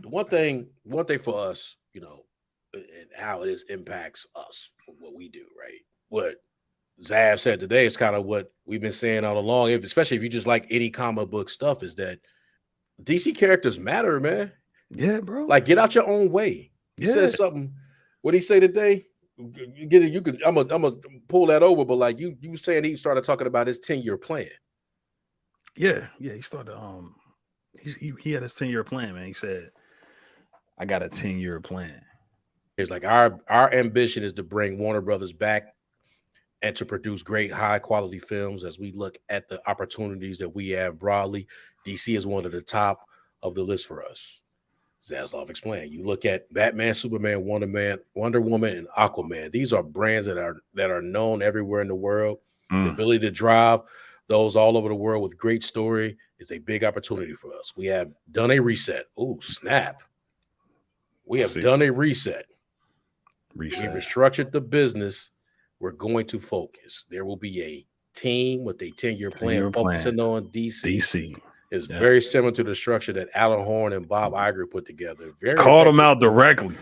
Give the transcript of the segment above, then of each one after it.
one thing for us, and how it is impacts us for what we do, right? What Zav said today is kind of what we've been saying all along. Especially if you just like any comic book stuff, is that DC characters matter, man. Yeah, bro. Like, get out your own way. He Yeah, says something. What he say today? You get it. You could. I'm a pull that over. But like you saying, he started talking about his 10-year plan. yeah. He started. He had his 10-year plan, man. He said, "I got a 10-year plan." It's like our ambition is to bring Warner Brothers back and to produce great high quality films. As we look at the opportunities that we have broadly, DC is one of the top of the list for us. Zaslav explained. You look at Batman, Superman, Wonder Woman, and Aquaman. These are brands that are known everywhere in the world. The Mm. ability to drive those all over the world with great story is a big opportunity for us. We have done a reset. Oh, snap. We Let's have see. done a reset. We've Reset. restructured the business. We're going to focus. There will be a team with a 10-year plan 10-year plan. focusing on DC. DC. It's Yeah. very similar to the structure that Alan Horn and Bob Iger put together. Very Called him effective. out directly.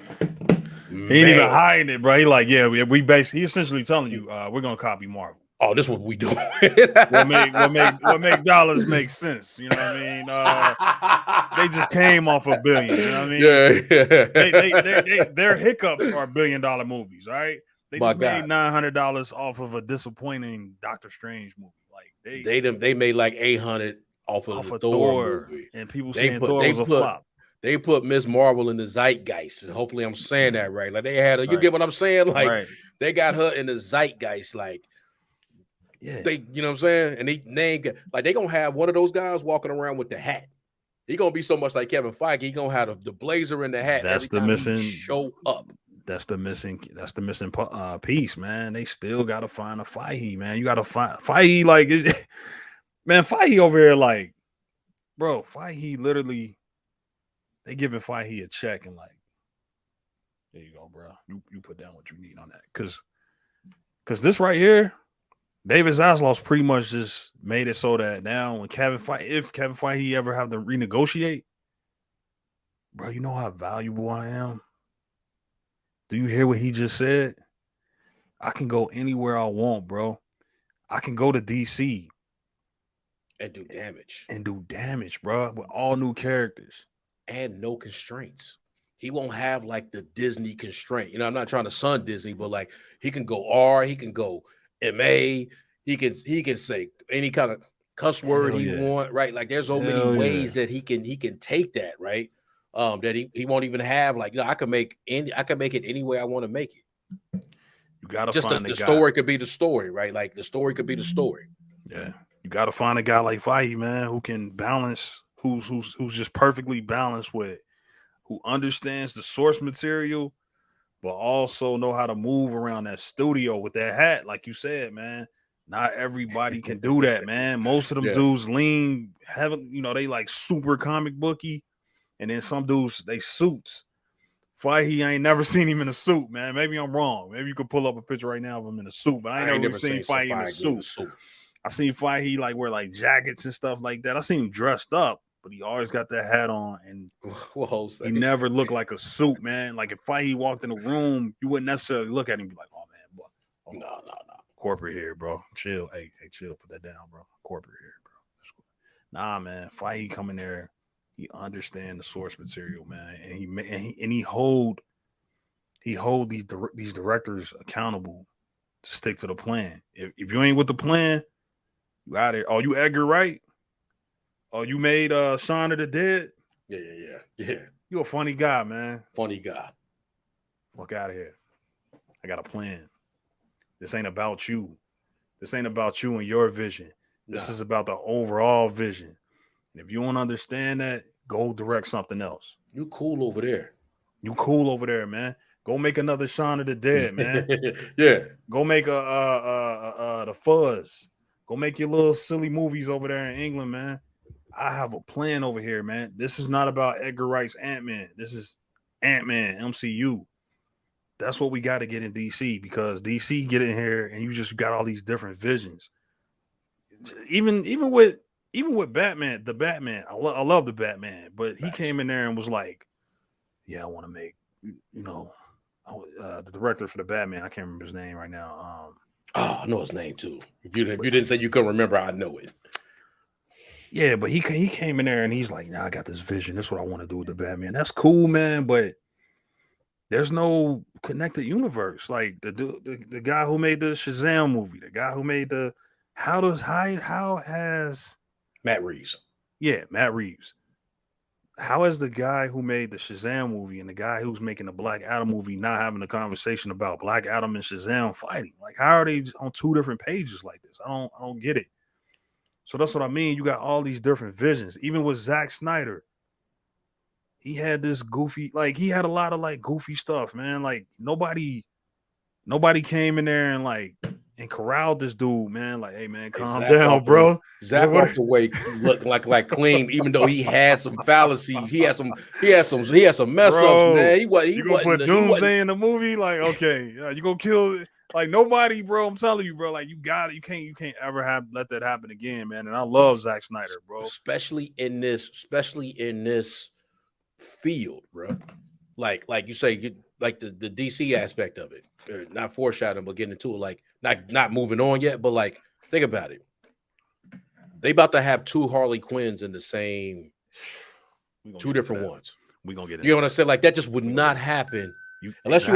He ain't even Man. hiding it, bro. He like, yeah, we basically, he essentially telling you, we're gonna copy Marvel. Oh, this is what we do. What make dollars make sense? You know what I mean? They just came off $1 billion. You know what I mean? Yeah. Their hiccups are $1 billion movies. All right, they My just made God. $900 off of a disappointing Doctor Strange movie. Like They made like 800 off of off the of Thor Thor, movie. and people They saying put Thor they was a put flop. they put Miss Marvel in the zeitgeist, and hopefully I'm saying that right. Like they had her, you Right, get what I'm saying? Like right, they got her in the zeitgeist, like yeah. you know what I'm saying? And they named like they gonna have one of those guys walking around with the hat. He gonna be so much like Kevin Feige. He gonna have the blazer and the hat That's every the time he missing. show up. That's the missing. That's the missing piece, man. They still gotta find a Feige, man. You gotta find Feige, like, man. Feige over here, like, bro. Feige literally, they giving Feige a check and like, there you go, bro. You put down what you need on that, because this right here, David Zaslav's pretty much just made it so that now when if Kevin Feige ever have to renegotiate, bro, you know how valuable I am. Do you hear what he just said? I can go anywhere I want, bro. I can go to DC And do damage. and do damage, bro, with all new characters. And no constraints. He won't have like the Disney constraint. I'm not trying to sun Disney, but like he can go R, he can go MA, he can say any kind of cuss word Hell he yeah. want, right? Like there's so many Hell yeah. ways that he can take that, right? That he won't even have like I can make it any way I want to make it. You gotta Just find a the guy. story could be the story, right? Like the story could be the story. Yeah. You gotta find a guy like Feige, man, who can balance, who's just perfectly balanced with, who understands the source material, but also know how to move around that studio with that hat, like you said, man. Not everybody can do that, man. Most of them Yeah. dudes lean heavily, they like super comic booky, and then some dudes they suits. Feige, I ain't never seen him in a suit, man. Maybe I'm wrong. Maybe you could pull up a picture right now of him in a suit, but I ain't I never ain't really never seen seen Feige in a Sapphire in the suit. suit. I seen Feige like wear like jackets and stuff like that. I seen him dressed up, but he always got that hat on, and Well, he never looked like a suit, man. Like if Feige walked in the room, you wouldn't necessarily look at him and be like, "Oh man, boy, hold on, no. corporate here, bro. Chill, hey, chill, put that down, bro. Corporate here, bro. That's cool. Nah, man. Feige come in there, he understand the source material, man, and he hold these directors accountable to stick to the plan. If you ain't with the plan, you out there. Oh, you Edgar Wright? Oh, you made Shaun of the Dead? Yeah. You a funny guy, man. Funny guy. Fuck out of here. I got a plan. This ain't about you. This ain't about you and your vision. This is about the overall vision. And if you don't understand that, go direct something else. You cool over there. You cool over there, man. Go make another Shaun of the Dead, man. Yeah. Go make the Fuzz. Go make your little silly movies over there in England, man. I have a plan over here, man. This is not about Edgar Wright's Ant-Man. This is Ant-Man, MCU. That's what we got to get in DC, because DC get in here and you just got all these different visions. Even with Batman, the Batman, I love the Batman, but he Facts. came in there and was like, yeah, I want to make, you know, the director for the Batman. I can't remember his name right now. Oh, I know his name too. If But you didn't say you couldn't remember, I know it. yeah, but he came in there and he's like, nah, I got this vision. This is what I want to do with the Batman. That's cool, man. But there's no connected universe. Like the guy who made the Shazam movie, the guy who made the how has Matt Reeves. yeah, Matt Reeves. How is the guy who made the Shazam movie and the guy who's making the Black Adam movie not having a conversation about Black Adam and Shazam fighting? Like, how are they on two different pages like this? I don't get it. So that's what I mean. You got all these different visions. Even with Zack Snyder, he had this goofy, like he had a lot of like goofy stuff, man. Like nobody came in there and like and corralled this dude, man. Like, hey man, Hey, calm down, bro. Zach walked away looking like clean, even though he had some fallacies. He had some mess ups, Bro, man. you gonna put He wasn't Doomsday in the movie? Like, okay, you gonna kill like nobody, bro. I'm telling you, bro. Like, you got it. You can't ever let that happen again, man. And I love Zack Snyder, bro. especially in this field, bro. Like you say, like the DC aspect of it. Not foreshadowing, but getting into it, like not moving on yet, but like think about it. They about to have two Harley Quinns in the same two different ones. We gonna get you know what I said? Like that just would not happen unless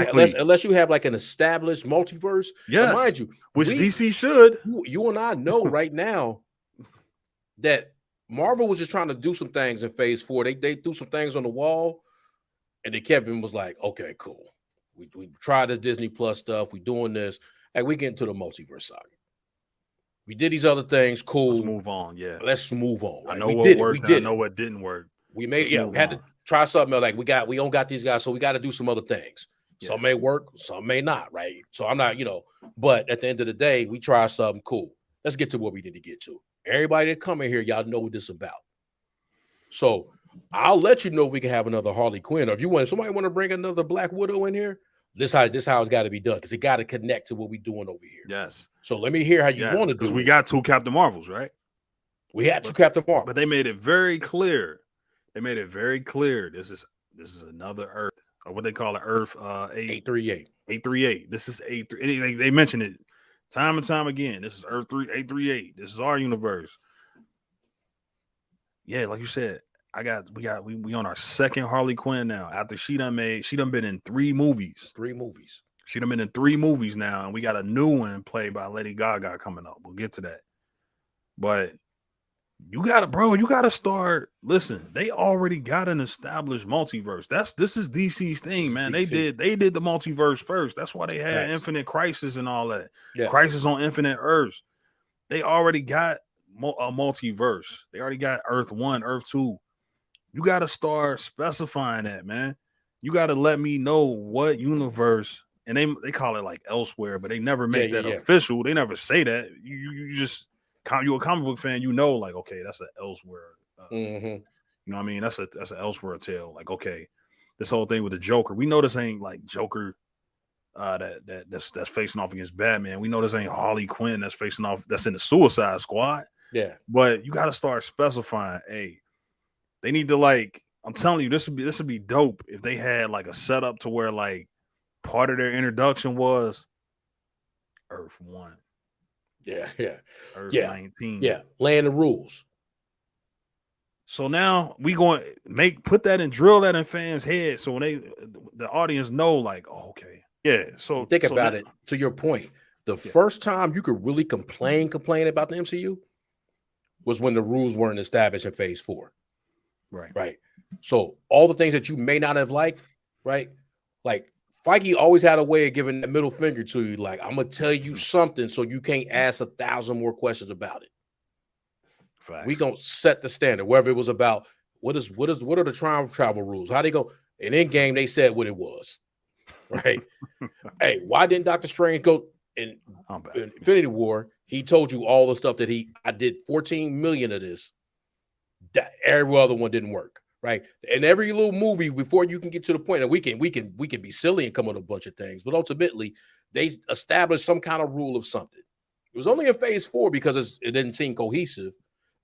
you have like an established multiverse. Yes, and mind you, which DC should. You and I know right now that Marvel was just trying to do some things in Phase 4. They threw some things on the wall, and then Kevin was like, "Okay, cool. We tried this Disney Plus stuff. We doing this. Hey, we get into the multiverse saga. We did these other things. Cool. Let's move on. Yeah, let's move on. Right? I know what worked. I know what didn't work. We made we had to try something else. Like we don't got these guys, so we got to do some other things. Yeah. Some may work, some may not. Right. So I'm not, but at the end of the day, we try something cool. Let's get to what we need to get to. Everybody that come in here, y'all know what this is about. So I'll let you know if we can have another Harley Quinn, or if somebody want to bring another Black Widow in here. This how it's got to be done, because it got to connect to what we're doing over here. Yes. So let me hear how you want to do it. Because we got two Captain Marvels, right? We had two Captain Marvels, but they made it very clear. This is another Earth, or what they call it, Earth 838. 838. This is 838. They mention it time and time again. This is Earth 838. This is our universe. Yeah, like you said, we on our second Harley Quinn now. After she done been in 3 movies. She done been in 3 movies now, and we got a new one played by Lady Gaga coming up. We'll get to that. But you gotta start. Listen, they already got an established multiverse. This is DC's thing, man. They did the multiverse first. That's why they had Infinite Crisis and all that. Yeah. Crisis on Infinite Earths. They already got a multiverse. They already got Earth 1, Earth 2. You got to start specifying that, man. You got to let me know what universe, and they call it like elsewhere, but they never make that official. They never say that. You just, you're a comic book fan, like, okay, that's an elsewhere. You know what I mean? That's an elsewhere tale. Like, okay, this whole thing with the Joker, we know this ain't like Joker that's facing off against Batman. We know this ain't Harley Quinn that's facing off, that's in the Suicide Squad. Yeah. But you got to start specifying, hey, they need to, like, I'm telling you, this would be dope if they had like a setup to where like part of their introduction was Earth 1. Yeah. Earth 19. Yeah. Laying the rules. So now we going to put that and drill that in fans' heads, so when the audience know, like, oh, okay. Yeah. So think about it. To your point, the first time you could really complain about the MCU was when the rules weren't established in Phase 4. Right. So all the things that you may not have liked, right? Like Feige always had a way of giving that middle finger to you. Like, I'm gonna tell you something so you can't ask 1,000 more questions about it. Facts. We gonna set the standard. Whether it was about what are the time travel rules? How they go? And in game they said what it was. Right. Hey, why didn't Doctor Strange go in Infinity War? He told you all the stuff that I did 14 million of this. That every other one didn't work, right? And every little movie, before you can get to the point that we can be silly and come up with a bunch of things, but ultimately they established some kind of rule of something. It was only in Phase 4 because it didn't seem cohesive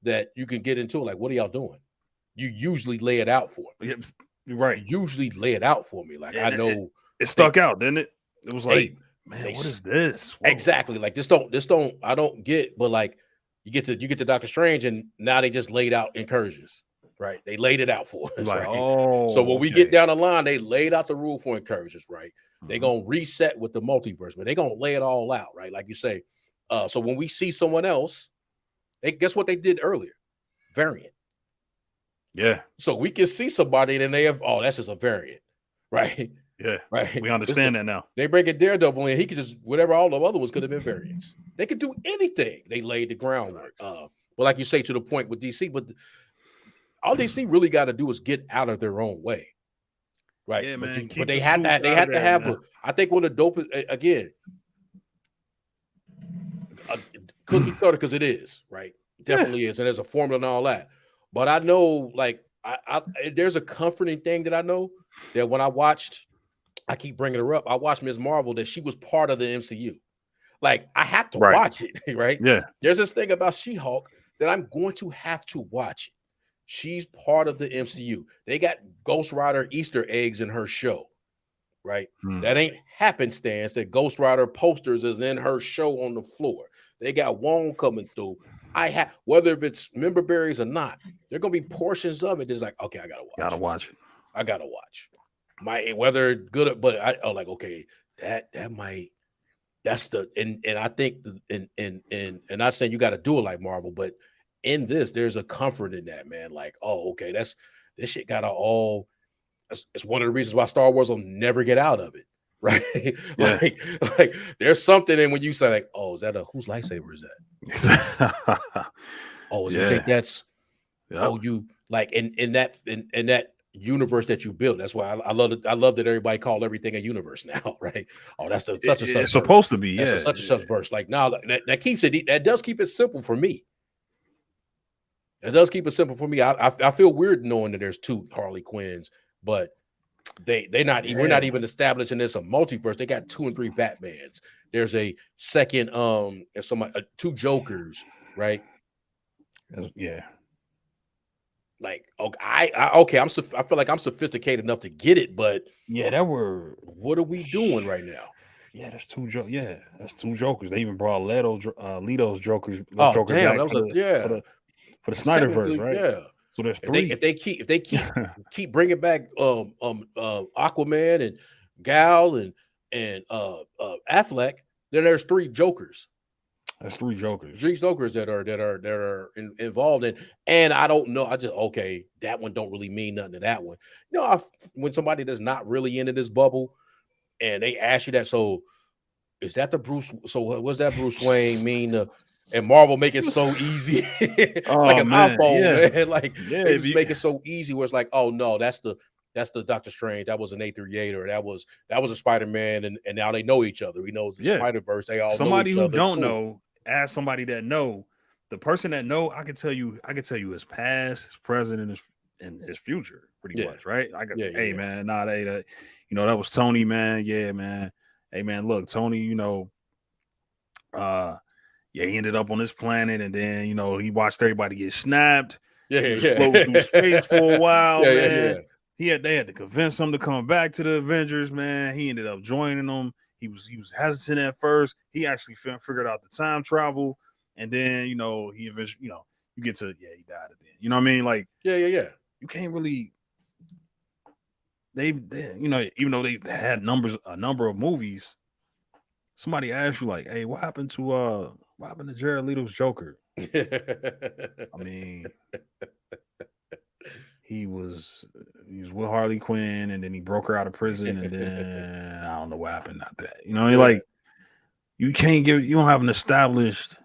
that you can get into it. Like, what are y'all doing? You usually lay it out for them. Right. usually lay it out for me. Like I And know it they stuck out, didn't it? It was like, they man, they what is this? Whoa. exactly like this don't I don't get, but like you get to Doctor Strange and now they just laid out incursions, right? They laid it out for You're us, like, right? So oh, when we get okay. down the line, they laid out the rule for incursions, right? They Mhm. gonna reset with the multiverse, but they gonna lay it all out, right? Like you say. So when we see someone else, they guess what they did earlier? Variant. Yeah. So we can see somebody and then they have, oh, that's just a variant, right? Yeah. Right. We This the, understand that now. they bring in Daredevil and he could just whatever all the other ones could have been variants. They could do anything. They laid the groundwork. Facts. But like you say, to the point with DC, but all DC really got to do is get out of their own way, right? Yeah, man. But Keep the suits they out of had to there, have man. a. I think one of the dopest again a cookie cutter because it is right, Yeah. definitely is, and there's a formula and all that. But I know, like, there's a comforting thing that I know that when I watched, I keep bringing her up. I watched Ms. Marvel that she was part of the MCU. Like I have to Right. watch it, right? Yeah. There's this thing about She-Hulk that I'm going to have to watch it. She's part of the MCU. They got Ghost Rider Easter eggs in her show, right? Mm. That ain't happenstance that Ghost Rider posters is in her show on the floor. They got Wong coming through. I have whether if it's member berries or not, there are gonna be portions of it that's like, okay, I gotta Gotta watch. watch it. I gotta watch. My whether good, but I like okay, that might that's the and I think and not saying you got to do it like Marvel, but in this, there's a comfort in that, man. Like, oh, okay, that's this shit gotta all it's one of the reasons why Star Wars will never get out of it. Right. Yeah. like there's something in when you say, like, oh, is that a whose lightsaber is that? Oh, you think Yeah. that's Yep. oh, you like in that universe that you built. That's why I love that everybody call everything a universe now, right? Oh, that's the such and such It's verse. supposed to be. That's a Yeah. such and such verse. Like now that keeps it that does keep it simple for me. It does keep it simple for me. I feel weird knowing that there's two Harley Quinns, but they not we're not Yeah. even establishing this a multiverse. They got 2 and 3 Batmans. There's a second there's somebody two Jokers, right? Yeah. Like okay, okay, I feel like I'm sophisticated enough to get it, but Yeah, that were what are we doing right now? yeah, that's two jokers. Yeah, that's two jokers. They even brought Leto's Jokers, those Oh Joker damn, back that was a yeah. for the That's Snyderverse, technically right? yeah. So there's If they three. if they keep bringing back Aquaman and Gal and Affleck, then there's 3 Jokers. That's three Jokers. 3 Jokers that are involved in, and I don't know. I just okay, that one don't really mean nothing to that one. You know, when somebody that's not really into this bubble and they ask you that, so is that the Bruce? So what's that Bruce Wayne mean to? And Marvel make it so easy. It's like Oh an man, iPhone, yeah, man. Like yeah. they If just you, make it so easy where it's like, oh no, that's the Doctor Strange. That was an A38, or that was a Spider-Man, and now they know each other. We know the yeah, Spider-Verse, they all know somebody each who other. don't Cool. know, ask somebody that know. The person that know, I can tell you his past, his present, and his future, pretty Yeah. much, right? I got, Yeah, hey yeah. man, nah, that, that was Tony, man. Yeah, man. Hey man, look, Tony, uh, yeah, he ended up on this planet, and then he watched everybody get snapped. Yeah, He was yeah. floating through space for a while, Yeah, yeah, yeah. man. They had to convince him to come back to the Avengers, man. He ended up joining them. He was hesitant at first. He actually figured out the time travel, and then he eventually you get to he died at the end. You know what I mean? Like Yeah, yeah, yeah. you can't really they even though they had a number of movies. Somebody asked you like, hey, what happened to Jared Leto's Joker? I mean, he was with Harley Quinn, and then he broke her out of prison, and then I don't know what happened after that. Yeah. Like you don't have an established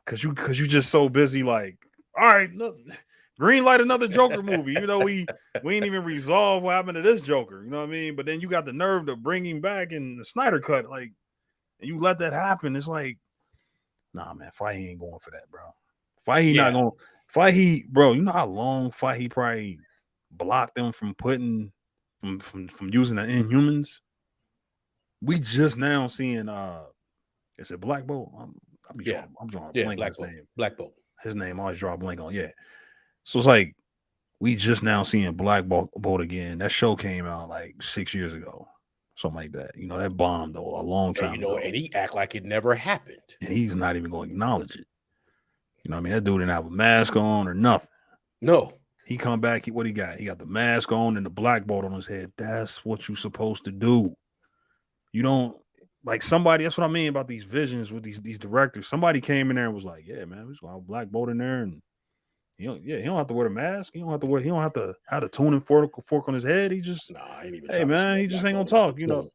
because you just so busy. Like, all right, look, green light another Joker movie. We ain't even resolve what happened to this Joker. You know what I mean? But then you got the nerve to bring him back in the Snyder cut, like, and you let that happen. It's like, nah, man, Feige ain't going for that, bro. Feige not going. Feige, bro, you know how long Feige probably blocked them from putting from using the Inhumans. We just now seeing is it Black Bolt? I'm drawing a blank on Black his Bolt. name. Black Bolt. His name I always draw a blank on. Yeah. So it's like We just now seeing Black Bolt again. That show came out like 6 years ago, something like that. You know, that bombed though a long And time ago, and he act like it never happened. and he's not even going to acknowledge it. You know what I mean? That dude didn't have a mask on or nothing. No. He come back. What he got? He got the mask on and the black bolt on his head. That's what you're supposed to do. You don't like somebody. That's what I mean about these visions with these directors. Somebody came in there and was like, "Yeah, man, we just gonna have a black bolt in there, and he don't have to wear the mask. He don't have to have the tuning fork on his head. He just, Nah, I ain't even hey trying to see man, no he just Black ain't gonna Bolt without the talk. You know, tune.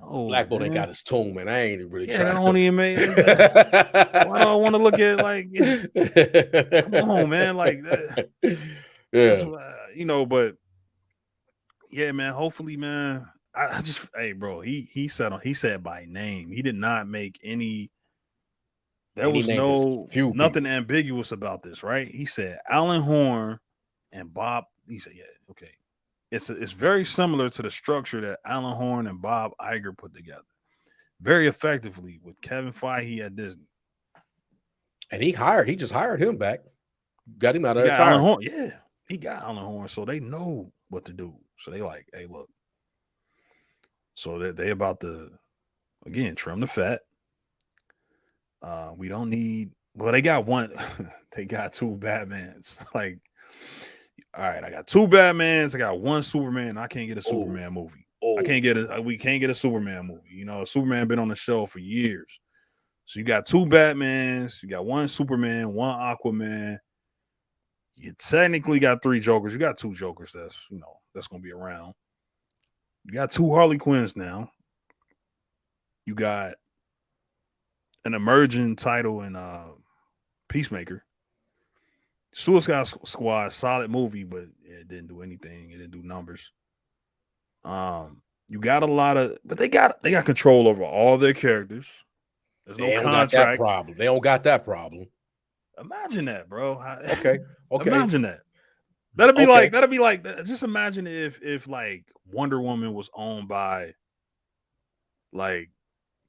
oh Black Bolt ain't got man, his tune, man. I ain't really yeah, that trying don't even make. Why do I want to look at like? Come on, man, like that. That's Yeah. but yeah, man. Hopefully, man. I just, hey, bro. He said by name. He did not make any. There And he was named his few nothing people. ambiguous about this, right? He said Alan Horn and Bob. He said, yeah, okay. It's very similar to the structure that Alan Horn and Bob Iger put together, very effectively with Kevin Feige at Disney. And he just hired him back. Got him out He of got Alan retirement. Horn, yeah. He got Alan Horn, so they know what to do. So they like, hey, look. So they about to again trim the fat. We don't need. Well, they got one. They got two Batmans. Like, all right, I got two Batmans. I got one Superman. I can't get a Oh, Superman movie. I oh. can't get a. We can't get a Superman movie. You know, Superman been on the show for years. So you got two Batmans. You got one Superman, one Aquaman. You technically got three Jokers. You got two Jokers. That's gonna be around. You got two Harley Quinns now. You got an emerging title in Peacemaker. Suicide Squad, solid movie, but it didn't do anything. It didn't do numbers. You got a lot of, but they got control over all their characters. There's no They don't got that contract. problem. They don't got that problem. Imagine that, bro. Okay. Okay. Imagine that. That'd be Okay. like. Just imagine if like Wonder Woman was owned by like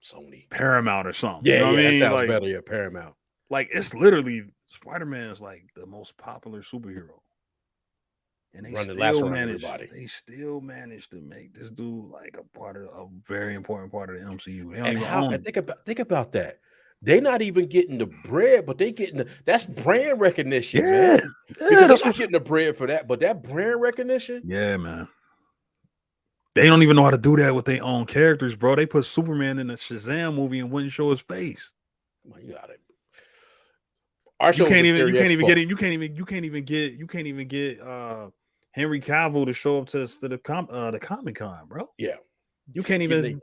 Sony. Paramount or something. You Yeah, know what I yeah, that mean? sounds better. Yeah, Paramount. Like it's literally Spider-Man is like the most popular superhero. And Running laps around everybody. they still manage to make this dude like a very important part of the MCU. They don't And even how own and him. think about that. They not even getting the bread, but they getting that's brand recognition, Yeah, man. yeah, Because they're that's not what. getting the bread for that, but that brand recognition, Yeah, man. They don't even know how to do that with their own characters, bro. They put Superman in a Shazam movie and wouldn't show his face. well, you got it. Our show was the You Theory can't even get Expo. him. You can't even get Henry Cavill to show up to the Comic Con, bro. Yeah, You can't even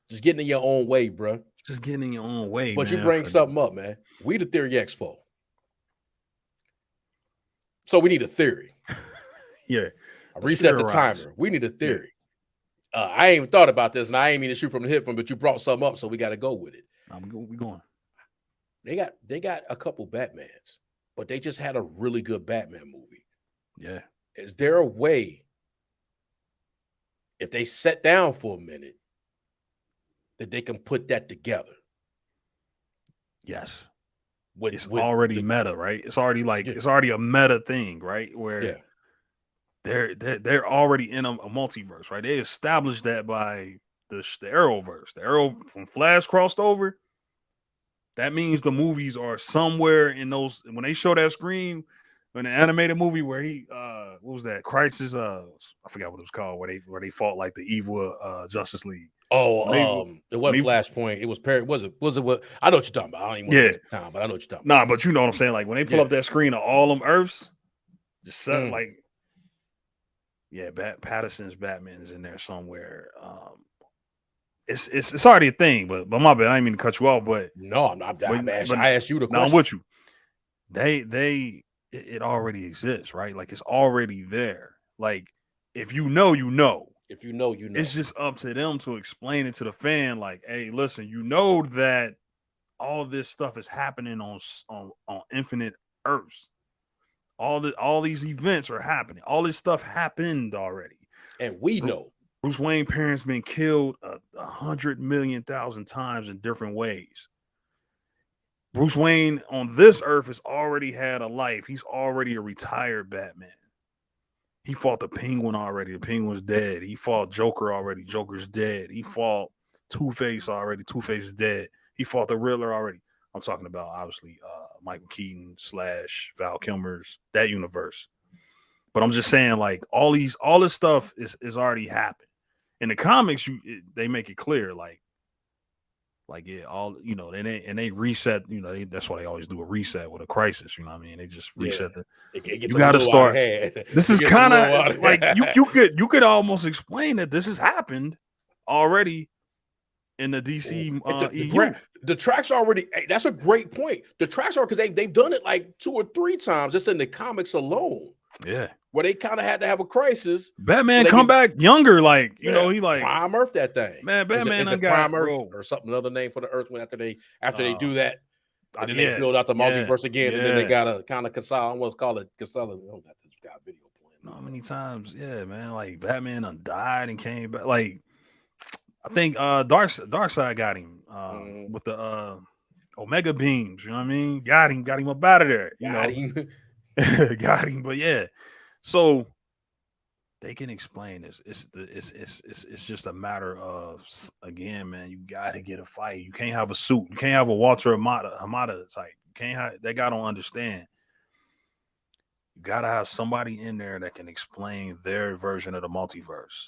just getting in your own way, bro. just getting in your own way, But you man. bring something up, man. We the Theory Expo, so we need a theory. Yeah, I let's reset the theorize. timer. We need a Yeah. theory. I ain't even thought about this, and I ain't mean to shoot from the hip, but you brought something up, so we got to go with it. We going. They got a couple Batmans, but they just had a really good Batman movie. Yeah. Is there a way, if they sit down for a minute, that they can put that together? Yes. With It's with already the, meta, right? It's already like yeah, it's already a meta thing, right? Where yeah, they're already in a multiverse, right? They established that by the Arrowverse. The Arrow from Flash crossed over. That means the movies are somewhere in those. When they show that screen, in an animated movie where he what was that? Crisis I forgot what it was called, where they fought like the evil Justice League. When they it when wasn't they Flashpoint. It was Perry. Was it what? I know what you're talking about. I don't even want to yeah. waste time, but I know what you're talking Nah, but you know what I'm saying. Like when they about. pull Yeah. up that screen of all them Earths, just set, Mm. like yeah, Patterson's Batman's in there somewhere. It's already a thing, but my bad. I didn't mean to cut you off, but No, I'm not. but I asked you the now I'm question. with you. It already exists, right? Like it's already there. Like if you know, you know. If you know, you know. It's just up to them to explain it to the fan. Like, hey, listen, you know that all this stuff is happening on infinite Earths. All these events are happening. All this stuff happened already. And we know. Bruce Wayne's parents been killed 100,000,000 times in different ways. Bruce Wayne on this earth has already had a life. He's already a retired Batman. He fought the Penguin already. The Penguin's dead. He fought Joker already. Joker's dead. He fought Two-Face already. Two-Face is dead. He fought the Riddler already. I'm talking about obviously Michael Keaton / Val Kilmer's that universe. But I'm just saying, like all this stuff is already happened. In the comics, they make it clear, like yeah, all and they reset. That's why they always do a reset with a crisis. You know what I mean? They just Yeah, reset the. it gets You a got to little out of start. hand. This It is gets a kind little of out of like hand. you could almost explain that this has happened already in the DC EU. The tracks already. That's a great point. The tracks are because they've done it like 2 or 3 times just in the comics alone, Yeah, where they kind of had to have a crisis. Batman so come back younger, like he like Prime Earth that thing. man. Batman Is done it Prime got Earth bro. or something another name for the Earth when after they do that, and then they Yeah, build out the yeah, multiverse again, and then they yeah. gotta kind of almost call it Casella. Oh, that's got video playing. How many times? Yeah, man. Like Batman done died and came back. Like I think Darkseid got him with the Omega beams. You know what I mean? Got him up out of there. Got him. Got him. But yeah, so they can explain this. It's just a matter of, again, man. You got to get a fight. You can't have a suit. You can't have a Walter Hamada type. You can't have that guy. Don't understand. You got to have somebody in there that can explain their version of the multiverse,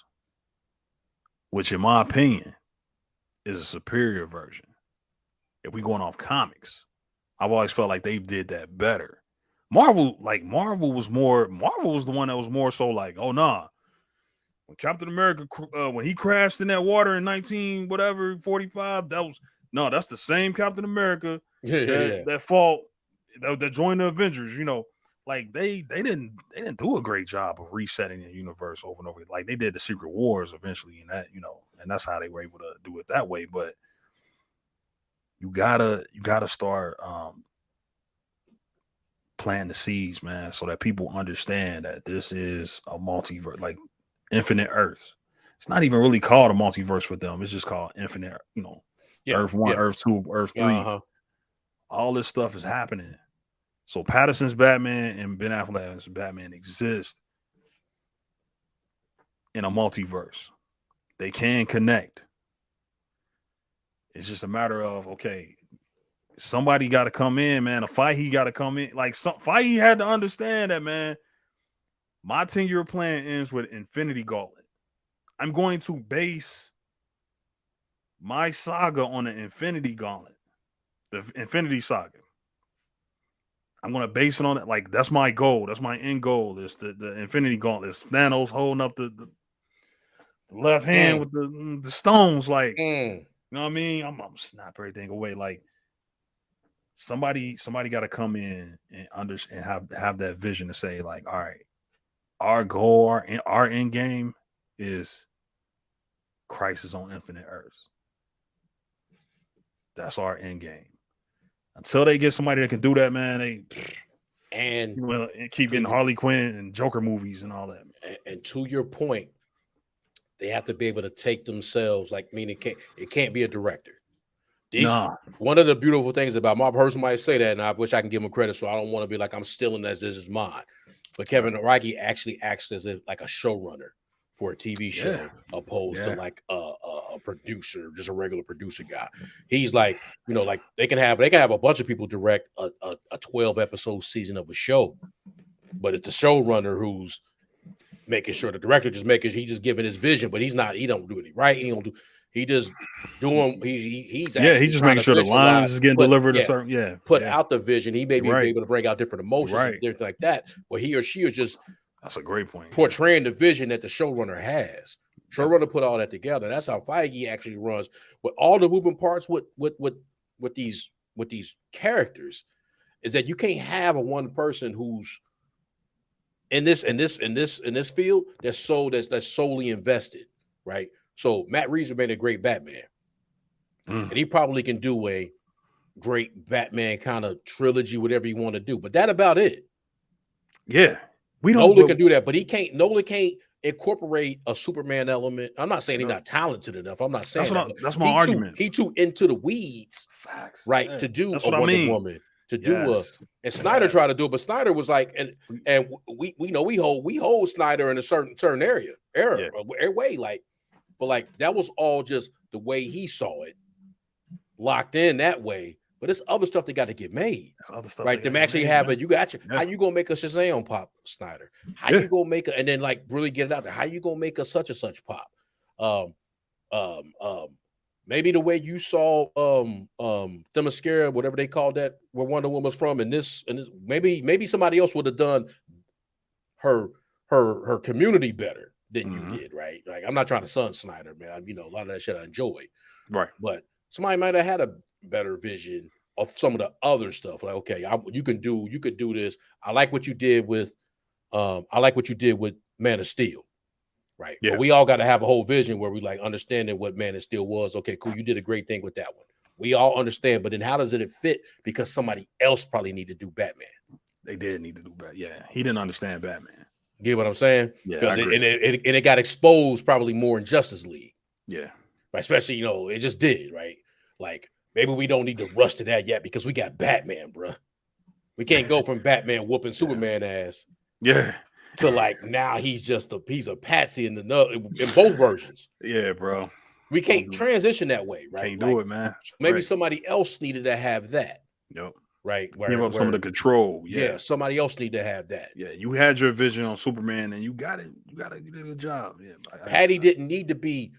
which, in my opinion, is a superior version. If we going off comics, I've always felt like they did that better. Marvel was the one that was more so like, oh nah. When Captain America when he crashed in that water in 1945, that's the same Captain America that fought that joined the Avengers, Like they didn't do a great job of resetting the universe over and over. Like they did the Secret Wars eventually, and and that's how they were able to do it that way. But you gotta start planting the seeds, man, so that people understand that this is a multiverse, like Infinite Earths. It's not even really called a multiverse with them. It's just called Infinite, Earth 1, Earth 2, Earth 3. All this stuff is happening. So Patterson's Batman and Ben Affleck's Batman exist in a multiverse. They can connect. It's just a matter of, okay, somebody got to come in, man. A Fahey got to come in. Like Fahey had to understand that, man. My 10-year plan ends with Infinity Gauntlet. I'm going to base my saga on the Infinity Gauntlet, the Infinity Saga. I'm going to base it on it. Like, that's my goal. That's my end goal. Is the Infinity Gauntlet. It's Thanos holding up the left hand with the stones. Like, you know what I mean? I'm snap everything away. Like, somebody got to come in and understand, have that vision to say, like, all right, our goal, our end game is Crisis on Infinite Earths. That's our end game. Until they get somebody that can do that, man, and keep getting Harley Quinn and Joker movies and all that. And to your point, they have to be able to take themselves, like, meaning it can't be a director. One of the beautiful things about Marvel, I've heard somebody say that, and I wish I can give him credit, so I don't want to be like I'm stealing this is mine. But Kevin Feige actually acts as if like a showrunner for a TV show, opposed to like a producer, just a regular producer guy. He's like, like they can have a bunch of people direct a 12 episode season of a show, but it's the showrunner who's making sure the director he's just giving his vision, but he don't do any writing. He just he's just making sure the lines is getting delivered a certain out the vision. He may be able to bring out different emotions and things like that. But he or she is just that's a great point. Portraying the vision that the showrunner has. Showrunner put all that together. That's how Feige actually runs with all the moving parts with these characters, is that you can't have a one person who's in this field that's solely invested, right? So Matt Reeves made a great Batman, and he probably can do a great Batman kind of trilogy, whatever you want to do. But that about it. Yeah, Nolan can do that, but Nolan can't incorporate a Superman element. I'm not saying he's not talented enough. I'm not saying that's my argument. He too into the weeds, Facts. right? To do a Wonder Woman to do Yes. and Snyder Yes. tried to do it, but Snyder was like, and we know we hold Snyder in a certain era Yeah. way, like, but like that was all just the way he saw it, locked in that way. But it's other stuff that got to get made. There's other stuff Right, that them gotta get actually made, have man. it. You got you. Yeah. How you gonna make a Shazam pop, Snyder? How Yeah. you gonna make it and then like really get it out there? How you gonna make a such and such pop? Um, um, um, maybe the way you saw the mascara, whatever they called that, where Wonder Woman was from, and this maybe somebody else would have done her her community better than you Mhm. did, right? Like I'm not trying to sun Snyder, man. You know, a lot of that shit I enjoy, Right. but somebody might have had a better vision of some of the other stuff. Like, okay, you could do this. I like what you did with Man of Steel, right? But Yeah. we all got to have a whole vision where we like understanding what Man of Steel was. Okay, cool, you did a great thing with that one. We all understand, but then how does it fit? Because somebody else probably need to do Batman. They did need to do better. Yeah. He didn't understand Batman. Get what I'm saying? Yeah, I Because agree. it got exposed probably more in Justice League, Yeah. right? Especially it just did, right? Like maybe we don't need to rush to that yet because we got Batman, bro. We can't go from Batman whooping Yeah. Superman ass Yeah. to like now he's a patsy in both versions. Yeah, bro. We Don't can't do transition that way, right? Can't do Like it, man. maybe Right. somebody else needed to have that, Yep. right? Give Where up some of the control. yeah, Yeah. somebody else need to have that. Yeah. You had your vision on Superman and you got it. You did a good job. Yeah. Patty didn't need to be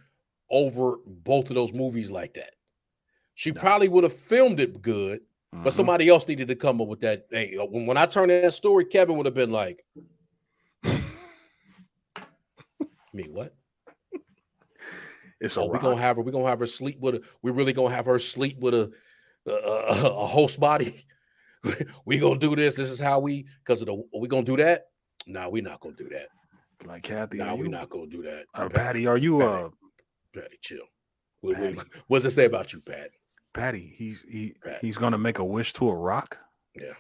over both of those movies like that. She Nah. probably would have filmed it good, but Mhm. somebody else needed to come up with that. Hey, when I turned in that story, Kevin would have been like, "Me what? It's a Oh, rock. we're gonna have her sleep with a. We're really gonna have her sleep with a host body. We gonna do this. This is how we we gonna do that. No, we're not gonna do that. Like Kathy, are No, we're you not gonna do that. Patty, are you Patty, Patty, chill. Patty? What does it say about you, Pat? Patty, Pat. he's gonna make a wish to a rock, Yeah,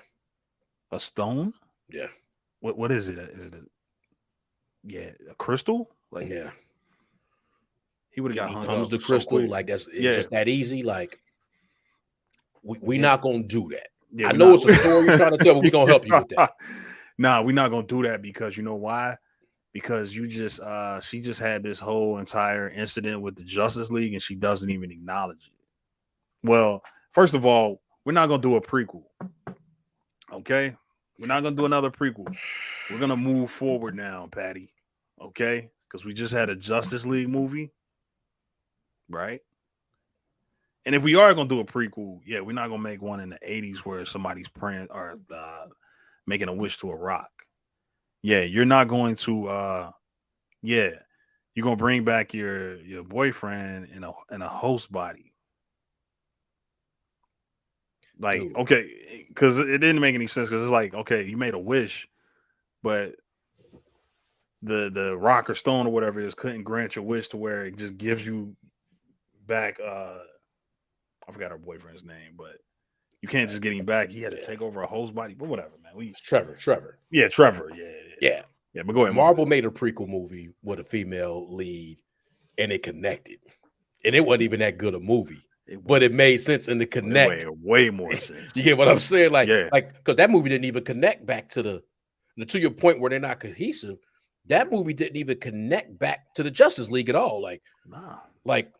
a stone. yeah, What is it? Is it a crystal? Like yeah. he would have got He hung comes up to so Crystal quick. like that's it's Yeah, just that easy. Like we yeah, not gonna do that. yeah. I We're know not. it's a story you're trying to tell, but we're gonna help you with that. Nah, we're not gonna do that because you know why? Because you just she just had this whole entire incident with the Justice League and she doesn't even acknowledge it. Well, first of all, we're not gonna do a prequel. Okay? We're not gonna do another prequel. We're gonna move forward now, Patty. Okay? Because we just had a Justice League movie, right? And if we are gonna do a prequel, yeah, we're not gonna make one in the 80s where somebody's praying or making a wish to a rock. Yeah, you're not going to yeah, you're gonna bring back your boyfriend in a host body. Like, Dude, okay, because it didn't make any sense because it's like, okay, you made a wish, but the rock or stone or whatever it is couldn't grant your wish to where it just gives you back I forgot her boyfriend's name, but you can't just get him back. He had to yeah. take over a host body, but whatever, man. It's Trevor. Yeah, Trevor. Yeah, yeah, Yeah. yeah. But go ahead, Marvel made a prequel movie with a female lead and it connected. And it wasn't even that good a movie, but it made sense in the connect. way more sense. You get what I'm saying? Yeah. Like, because that movie didn't even connect back to to your point where they're not cohesive. That movie didn't even connect back to the Justice League at all. Nah. Like,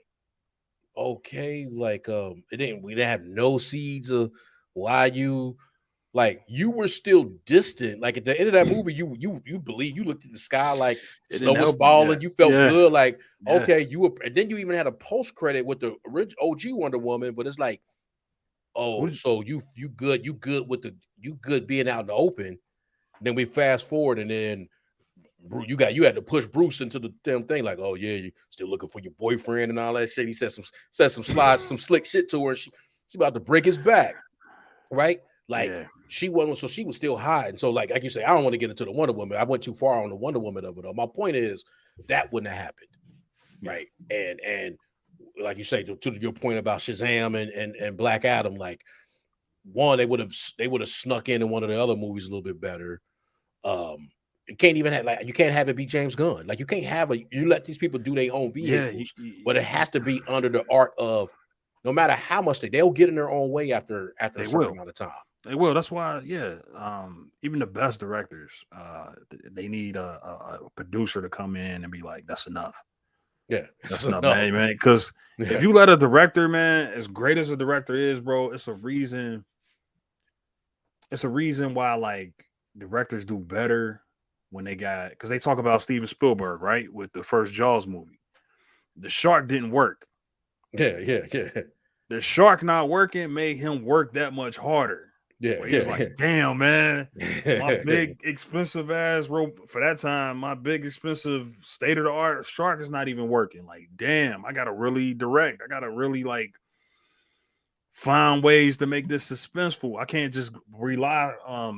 okay, we didn't have no seeds of why you were still distant. Like at the end of that movie, you believe you looked at the sky like It snow didn't was help you. Yeah. falling, you felt Yeah. good, like Yeah. okay, you were, and then you even had a post credit with the original OG Wonder Woman, but it's like, oh, so you good you good being out in the open. Then we fast forward, and then you had to push Bruce into the damn thing, like, oh yeah, you still looking for your boyfriend and all that shit. He said some slick shit to her, and she about to break his back, right? Like Yeah. she wasn't, so she was still hiding. So like you say, I don't want to get into the Wonder Woman. I went too far on the Wonder Woman of it all. My point is that wouldn't have happened, right? And like you say, to your point about Shazam and Black Adam, like one, they would have snuck in one of the other movies a little bit better. You can't even have you can't have it be James Gunn. Like you can't have you let these people do their own vehicles, but it has to be under the art of no matter how much they'll get in their own way after a certain amount of time. They will. That's why, yeah. Even the best directors, they need a producer to come in and be like, "That's enough. Yeah. That's So enough, no. man, man." Because if Yeah. you let a director, man, as great as a director is, bro, it's a reason. It's a reason why like directors do better when they got because they talk about Steven Spielberg, right, with the first Jaws movie. The shark didn't work. Yeah. Yeah. Yeah. The shark not working made him work that much harder. Yeah. Where he was like, Yeah. damn, man, my Yeah. big expensive ass rope for that time, my big expensive state of the art shark is not even working. Like, damn, I gotta really direct. I gotta really like find ways to make this suspenseful. I can't just rely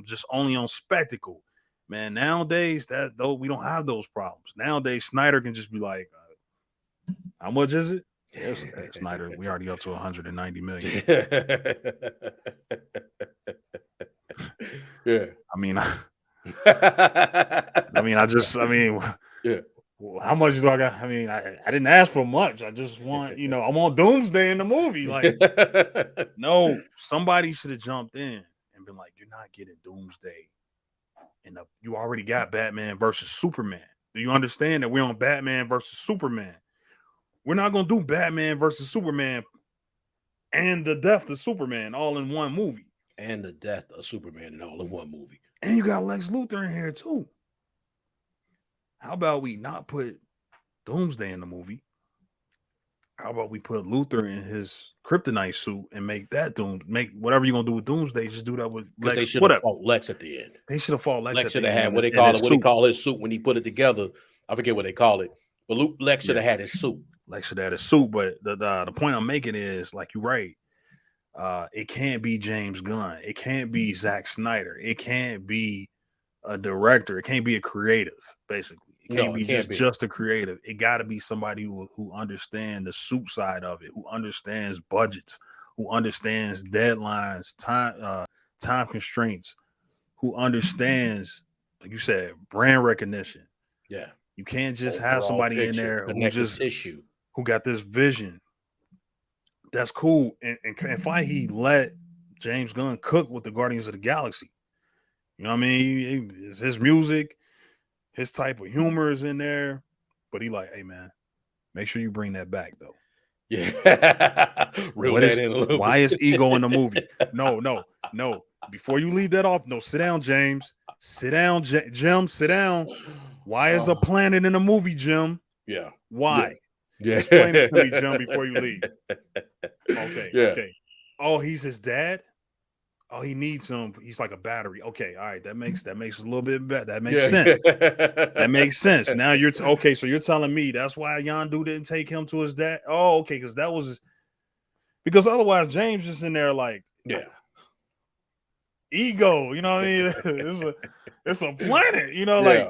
just only on spectacle. Man, nowadays that though we don't have those problems. Nowadays, Snyder can just be like, how much is it? Yes, Snyder, we already up to 190 million. Yeah. I mean, I mean, Yeah. well, how much do I got? I mean, I didn't ask for much. I just want, I want Doomsday in the movie. Like, no, somebody should have jumped in and been like, you're not getting Doomsday. And you already got Batman versus Superman. Do you understand that we're on Batman versus Superman? We're not going to do Batman versus Superman and the death of Superman all in one movie. And the death of Superman in all in one movie. And you got Lex Luthor in here too. How about we not put Doomsday in the movie? How about we put Luthor in his kryptonite suit and make that make whatever you're gonna do with Doomsday, just do that with Because they Lex. should have Whatever. fought Lex at the end. They should have fought Lex Lex at should the have end had what they in call his it, what they suit. call his suit when he put it together. I forget what they call it. But Lex should have had his suit. Lex should have had his suit. But the point I'm making is like you're right. It can't be James Gunn. It can't be Zack Snyder. It can't be a director. It can't be a creative, basically. It can't No, it be can't be. just a creative. It got to be somebody who understands the suit side of it, who understands budgets, who understands deadlines, time constraints, who understands, like you said, brand recognition. Yeah. You can't just have Overall somebody in picture, there connective tissue. who got this vision. That's cool. And Feige let James Gunn cook with the Guardians of the Galaxy. You know what I mean? It's his music, his type of humor is in there. But he like, hey man, make sure you bring that back though. Yeah. Reel What that is in a little why bit. is ego in the movie? No. Before you leave that off, no, sit down, James. Sit down, Jim. Sit down. Why is a planet in a movie, Jim? Yeah. Why? Yeah. Explain it to me, Jim, before you leave. Okay. Yeah. Oh, he's his dad? Oh, he needs him. He's like a battery. Okay, all right. That makes a little bit better. That makes sense. That makes sense. Now you're okay. So you're telling me that's why Yondu didn't take him to his dad? Oh, okay, because otherwise James is in there like ego. You know what I mean? it's a planet. Like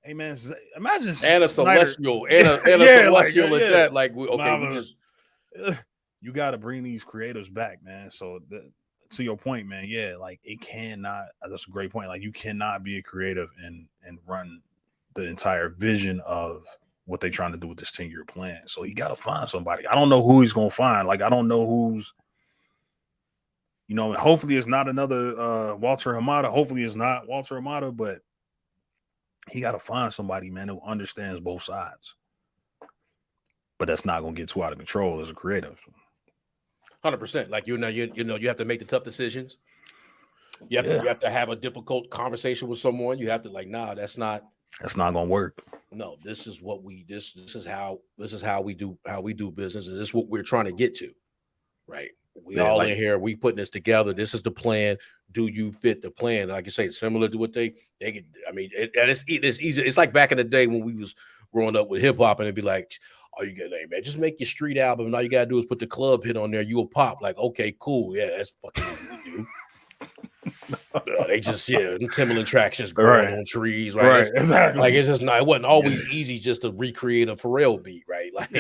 hey man, imagine and a Snyder. celestial and a celestial at that. Like we just you got to bring these creators back, man. So to your point, man, yeah, like it cannot. That's a great point. Like you cannot be a creative and run the entire vision of what they're trying to do with this 10-year plan. So he got to find somebody. I don't know who he's gonna find. Like I don't know who's. Hopefully it's not another Walter Hamada. Hopefully it's not Walter Hamada, but he got to find somebody, man, who understands both sides. But that's not gonna get too out of control as a creative. 100%. Like you have to make the tough decisions. You have to have a difficult conversation with someone. You have to like, nah, that's not gonna work. No, this is what this is how we do business, and this is what we're trying to get to. Right. We all in here, we putting this together. This is the plan. Do you fit the plan? Like you say, similar to what they get. I mean, it's easy. It's like back in the day when we was growing up with hip hop, and it'd be like, oh, you get man, just make your street album, and all you gotta do is put the club hit on there. You'll pop. Like, okay, cool, yeah, that's fucking easy to do. They just Timberland tracks just growing on trees, right? Exactly. Like it's just not. It wasn't always easy just to recreate a Pharrell beat, right? Like,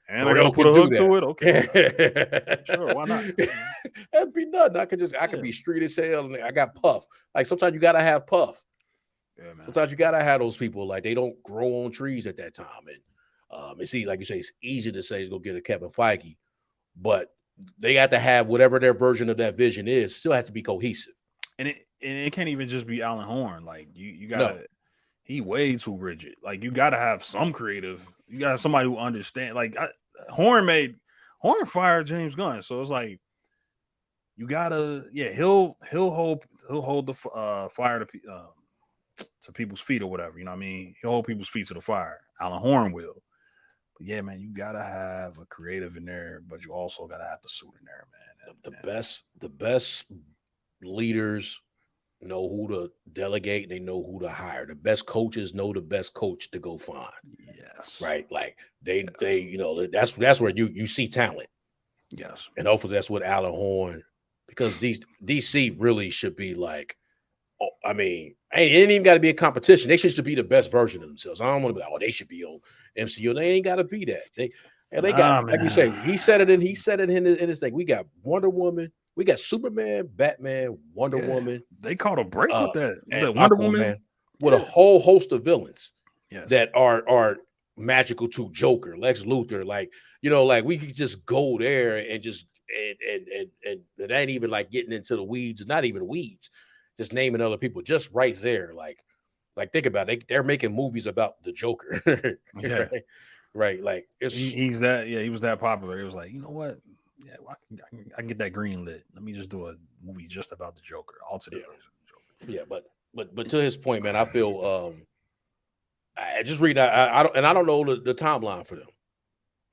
and I gotta put a hook to it. Okay, sure, why not? That'd be nothing. I could be street as hell, and I got Puff. Like sometimes you gotta have Puff. Yeah, man. Sometimes you gotta have those people. Like they don't grow on trees at that time, and it's easy, like you say, it's easy to say go get a Kevin Feige, but they got to have whatever their version of that vision is. Still have to be cohesive. And it can't even just be Alan Horn. Like you No, gotta he way too rigid. Like you gotta have some creative. You gotta have somebody who understand. Horn fired James Gunn, so it's like you gotta he'll hold the fire to people's feet or whatever. You know what I mean? He'll hold people's feet to the fire. Alan Horn will. But yeah, man, you gotta have a creative in there, but you also gotta have the suit in there, man. the best leaders know who to delegate. They know who to hire. The best coaches know the best coach to go find. Yes. Right, like they that's where you see talent, Yes. and hopefully that's what Alan Horn, because these DC really should be like, oh, I mean, it ain't even got to be a competition. They should be the best version of themselves. I don't want to be like, oh, they should be on MCU. They ain't got to be that. They got, Nah, like you man. say, he said it in his thing. We got Wonder Woman, we got Superman, Batman, Wonder Yeah. Woman, They caught a break with that. and That Wonder Woman. Aquaman, with a Yeah. whole host of villains Yes. that are magical to Joker, Lex Luthor. Like, like we could just go there and just and it ain't even like getting into the weeds, not even weeds, just naming other people, just right there. Like think about it. They're making movies about the Joker. Yeah. Right. Like He's that. Yeah, he was that popular. It was like, you know what? Yeah, well, I can get that green lit. Let me just do a movie just about the Joker, alternate yeah, version of the Joker. yeah. But to his point, man, I feel I just read I don't know the timeline for them.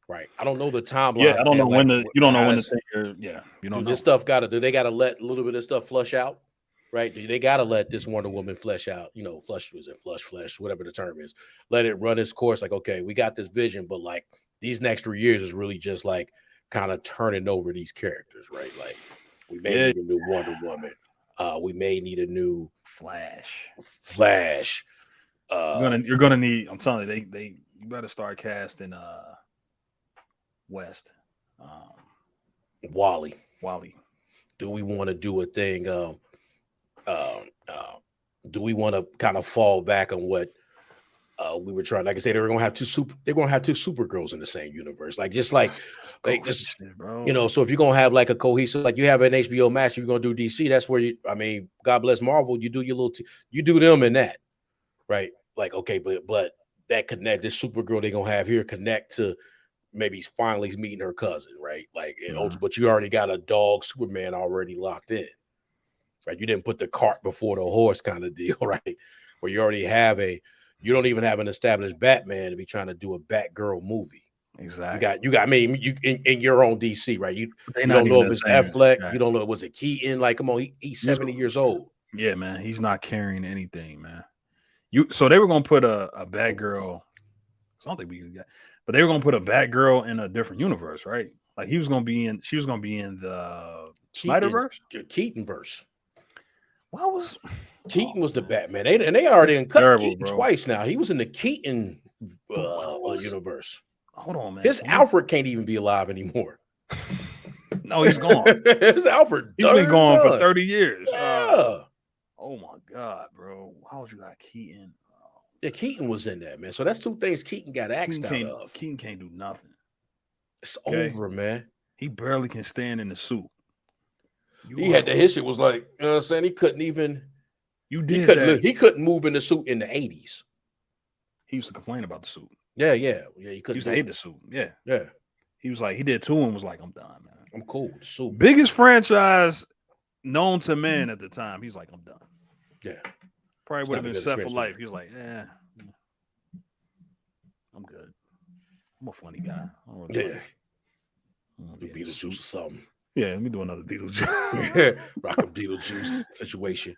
Right. I don't know the Yeah, timeline I don't know saying like you don't know how when the this thing. Yeah, you don't do know. this stuff do they gotta let a little bit of stuff flush out? Right? They gotta let this Wonder Woman flesh out, flesh, whatever the term is. Let it run its course. Like, okay, we got this vision, but like these next 3 years is really just like kind of turning over these characters, right? Like we may Yeah, need a new Wonder Woman. We may need a new Flash. Flash. You're gonna need. I'm telling you, you better start casting West, um, Wally. Wally. Do we want to do a thing? Uh, uh, do we want to kind of fall back on what we were trying? Like I said, they're gonna have two Supergirls in the same universe. Like Go just finish it, bro. So if you're gonna have like a cohesive, like you have an HBO Max, you're gonna do DC. That's where I mean, God bless Marvel. You do your you do them in that, right? Like okay, but that connect this Supergirl they're gonna have here connect to maybe finally meeting her cousin, right? Like, Mhm. but you already got a dog Superman already locked in, right? You didn't put the cart before the horse kind of deal, right? Where you don't even have an established Batman to be trying to do a Batgirl movie. Exactly. I mean, you in your own DC, right? But they You not don't know even if the it's same. Affleck, Yeah. you don't know, was it Keaton? Like, come on, he's 70 years old. Yeah, man. He's not carrying anything, man. So they were gonna put a bad girl. I don't think we could get, but they were gonna put a bad girl in a different universe, right? Like she was gonna be in the Snyderverse. Keaton verse. What was Keaton was the Batman. They already cut terrible, Keaton bro? twice now. He was in the Keaton But what was? universe. Hold on, man. His Alfred can't even be alive anymore. No, he's gone. His Alfred, He's been gone for 30 years. Yeah. Oh my god, bro! How would you got Keaton? Yeah, Keaton was in that, man. So that's two things Keaton got axed out of. Keaton can't do nothing. It's over, man. He barely can stand in the suit. His shit was like, you know what I'm saying? He couldn't even. He couldn't move in the suit in the 80s. He used to complain about the suit. Yeah. He couldn't. He used to hate the suit. Yeah. He was like, he did two and was like, I'm done, man. I'm cool. The suit. Biggest franchise known to man at the time. He's like, I'm done. Yeah. Probably would have been set for life. He was like, I'm good. I'm a funny guy. Do Beetlejuice or something. Yeah, let me do another Beetlejuice. Rock a Beetlejuice situation.